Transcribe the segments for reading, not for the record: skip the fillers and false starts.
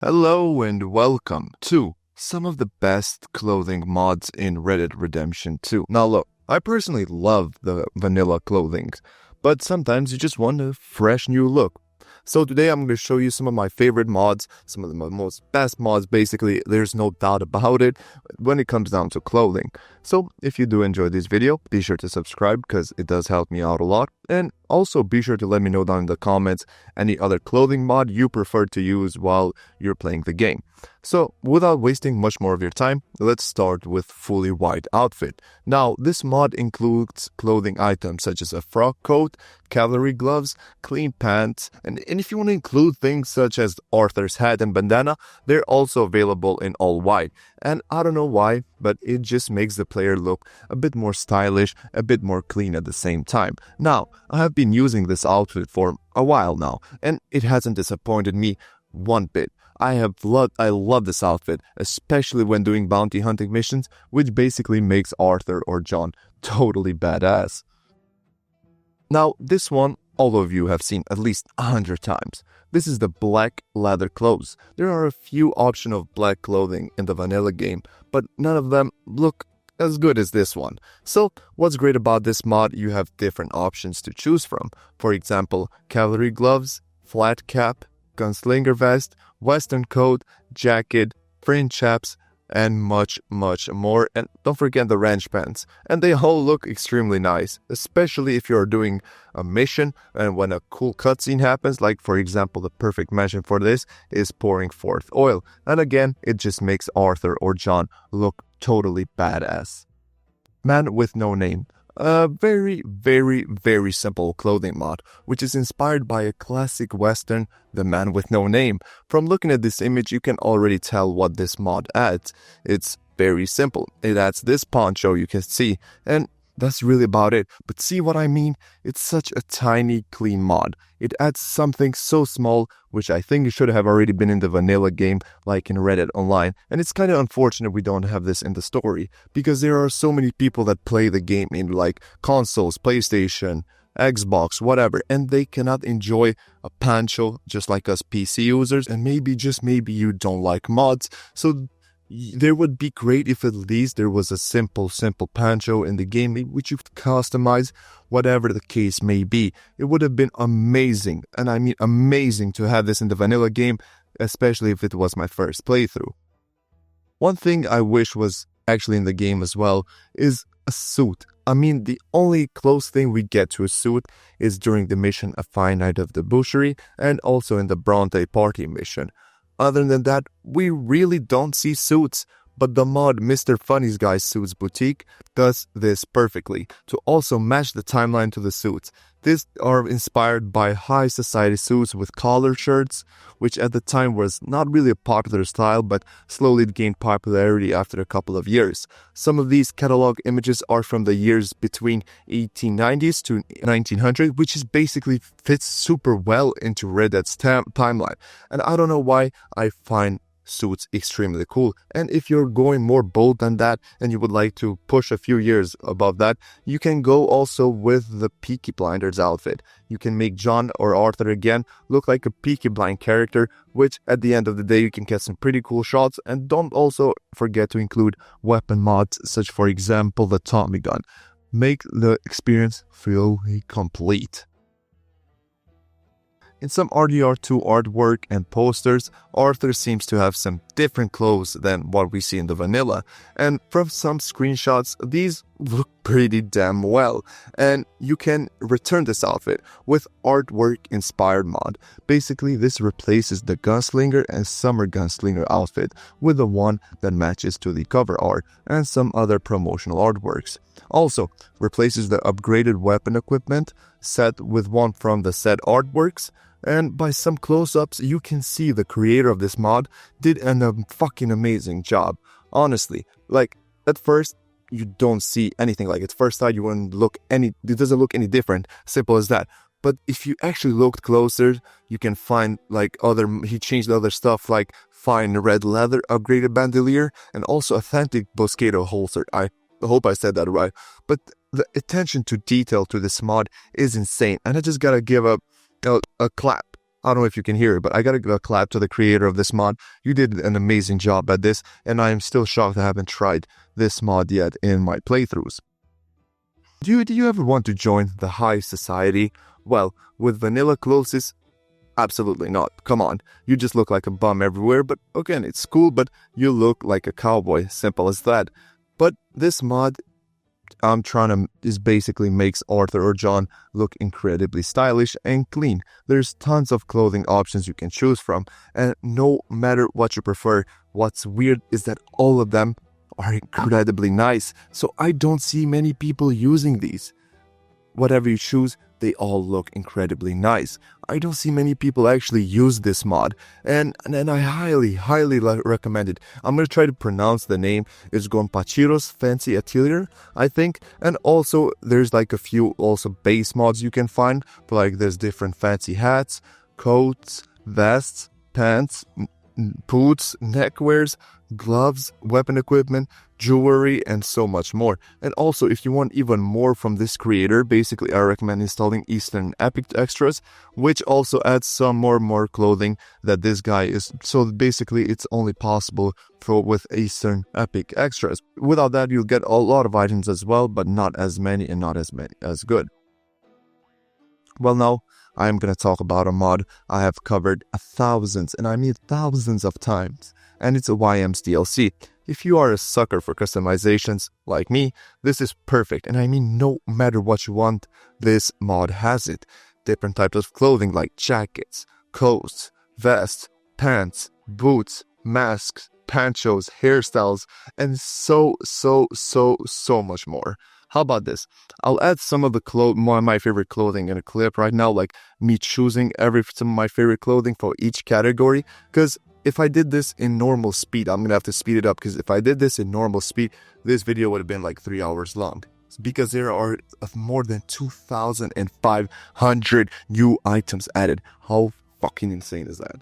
Hello and welcome to some of the best clothing mods in Red Dead Redemption 2. Now look, I personally love the vanilla clothing, but sometimes you just want a fresh new look. So today I'm going to show you some of my favorite mods, some of the most best mods. Basically, there's no doubt about it when it comes down to clothing. So if you do enjoy this video, be sure to subscribe because it does help me out a lot. And also be sure to let me know down in the comments any other clothing mod you prefer to use while you're playing the game. So without wasting much more of your time, let's start with fully white outfit. Now this mod includes clothing items such as a frock coat, cavalry gloves, clean pants, and if you want to include things such as Arthur's hat and bandana, they're also available in all white. And I don't know why, but it just makes the player look a bit more stylish, a bit more clean at the same time. Now, I have been using this outfit for a while now, and it hasn't disappointed me one bit. I love this outfit, especially when doing bounty hunting missions, which basically makes Arthur or John totally badass. Now, this one, all of you have seen at least 100 times. This is the black leather clothes. There are a few options of black clothing in the vanilla game, but none of them look as good as this one. So, what's great about this mod, you have different options to choose from. For example, cavalry gloves, flat cap, gunslinger vest, western coat, jacket, fringe chaps, and much more. And don't forget the ranch pants. And they all look extremely nice, especially if you're doing a mission and when a cool cutscene happens, like for example the perfect mission for this is pouring forth oil. And again, it just makes Arthur or John look totally badass. Man with no name. A very simple clothing mod, which is inspired by a classic western, The Man with No Name. From looking at this image, you can already tell what this mod adds. It's very simple. It adds this poncho you can see, and that's really about it. But see what I mean? It's such a tiny, clean mod. It adds something so small, which I think it should have already been in the vanilla game, like in Red Dead Online. And it's kind of unfortunate we don't have this in the story, because there are so many people that play the game in like consoles, PlayStation, Xbox, whatever, and they cannot enjoy a poncho just like us PC users. And maybe, just maybe, you don't like mods. So there would be great if at least there was a simple poncho in the game which you could customize, whatever the case may be. It would have been amazing, and I mean amazing, to have this in the vanilla game, especially if it was my first playthrough. One thing I wish was actually in the game as well is a suit. I mean, the only close thing we get to a suit is during the mission A Fine Night of the Butchery and also in the Bronte Party mission. Other than that, we really don't see suits, but the mod MisterFunnyGuys Suits Boutique does this perfectly to also match the timeline to the suits. These are inspired by high society suits with collar shirts, which at the time was not really a popular style, but slowly gained popularity after a couple of years. Some of these catalog images are from the years between 1890s to 1900, which is basically fits super well into Red Dead's timeline. And I don't know why, I find suits extremely cool. And if you're going more bold than that and you would like to push a few years above that, you can go also with the Peaky Blinders outfit. You can make John or Arthur again look like a Peaky Blind character, which at the end of the day you can get some pretty cool shots. And don't also forget to include weapon mods, such for example the Tommy gun. Make the experience fully complete. In some RDR2 artwork and posters, Arthur seems to have some different clothes than what we see in the vanilla, and from some screenshots, these look pretty damn well, and you can return this outfit with artwork inspired mod. Basically, this replaces the gunslinger and summer gunslinger outfit with the one that matches to the cover art and some other promotional artworks. Also, replaces the upgraded weapon equipment set with one from the set artworks. And by some close-ups, you can see the creator of this mod did a fucking amazing job. Honestly, like, at first, you don't see anything like it. First sight, it doesn't look any different. Simple as that. But if you actually looked closer, you can find like he changed other stuff like fine red leather, upgraded bandolier, and also authentic Bosqueto holster. I hope I said that right. But the attention to detail to this mod is insane. And I just gotta give a clap I don't know if you can hear it, but I gotta give a clap to the creator of this mod. You did an amazing job at this, and I am still shocked I haven't tried this mod yet in my playthroughs. Do you ever want to join the high society? Well, with vanilla clothes, absolutely not. Come on, you just look like a bum everywhere, but again, it's cool, but you look like a cowboy, simple as that. But this mod basically makes Arthur or John look incredibly stylish and clean. There's tons of clothing options you can choose from, and no matter what you prefer, what's weird is that all of them are incredibly nice, so I don't see many people using these. Whatever you choose, they all look incredibly nice. I don't see many people actually use this mod, and I highly recommend it. I'm gonna try to pronounce the name. It's Gonpachiro's Fancy Atelier, I think, and also there's like a few also base mods you can find for like there's different fancy hats, coats, vests, pants, boots, neckwears, gloves, weapon equipment, jewelry, and so much more. And also, if you want even more from this creator, basically I recommend installing Eastern Epic Extras, which also adds some more clothing that this guy is. So basically it's only possible with Eastern Epic Extras. Without that, you'll get a lot of items as well, but not as many and not as good. Well, now I am going to talk about a mod I have covered thousands, and I mean thousands of times, and it's a Whyem DLC. If you are a sucker for customizations like me, this is perfect, and I mean no matter what you want, this mod has it. Different types of clothing like jackets, coats, vests, pants, boots, masks, ponchos, hairstyles, and so much more. How about this? I'll add some of my favorite clothing in a clip right now, like me choosing some of my favorite clothing for each category, because if I did this in normal speed, I'm gonna have to speed it up, because if I did this in normal speed, this video would have been like 3 hours long. It's because there are more than 2,500 new items added. How fucking insane is that?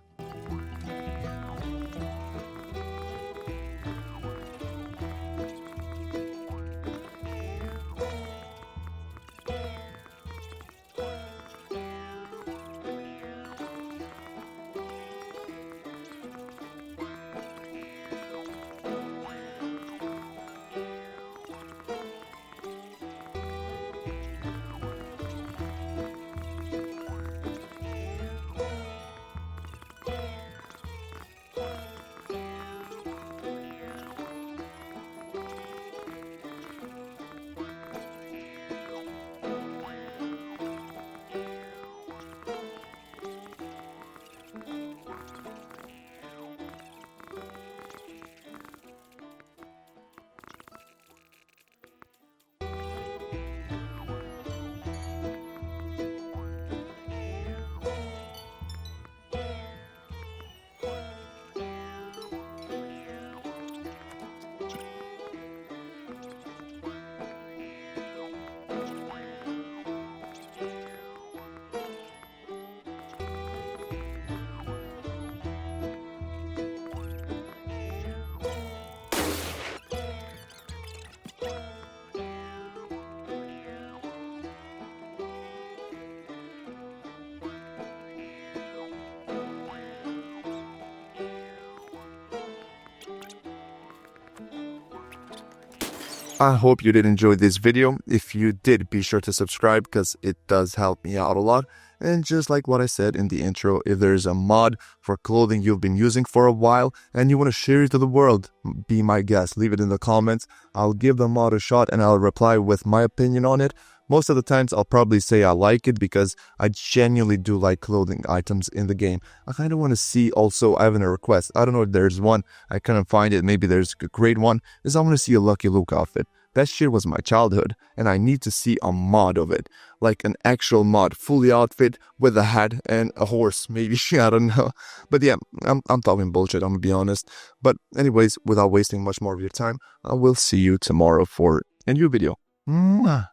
I hope you did enjoy this video. If you did, be sure to subscribe because it does help me out a lot. And just like what I said in the intro, if there's a mod for clothing you've been using for a while and you want to share it to the world, be my guest. Leave it in the comments. I'll give the mod a shot and I'll reply with my opinion on it. Most of the times I'll probably say I like it because I genuinely do like clothing items in the game. I kind of want to see also, I have a request. I don't know if there's one. I couldn't find it. Maybe there's a great one. Is I want to see a Lucky Luke outfit. That shit was my childhood and I need to see a mod of it. Like an actual mod, fully outfit with a hat and a horse, maybe. I don't know. But yeah, I'm talking bullshit, I'm gonna be honest. But anyways, without wasting much more of your time, I will see you tomorrow for a new video. Mwah.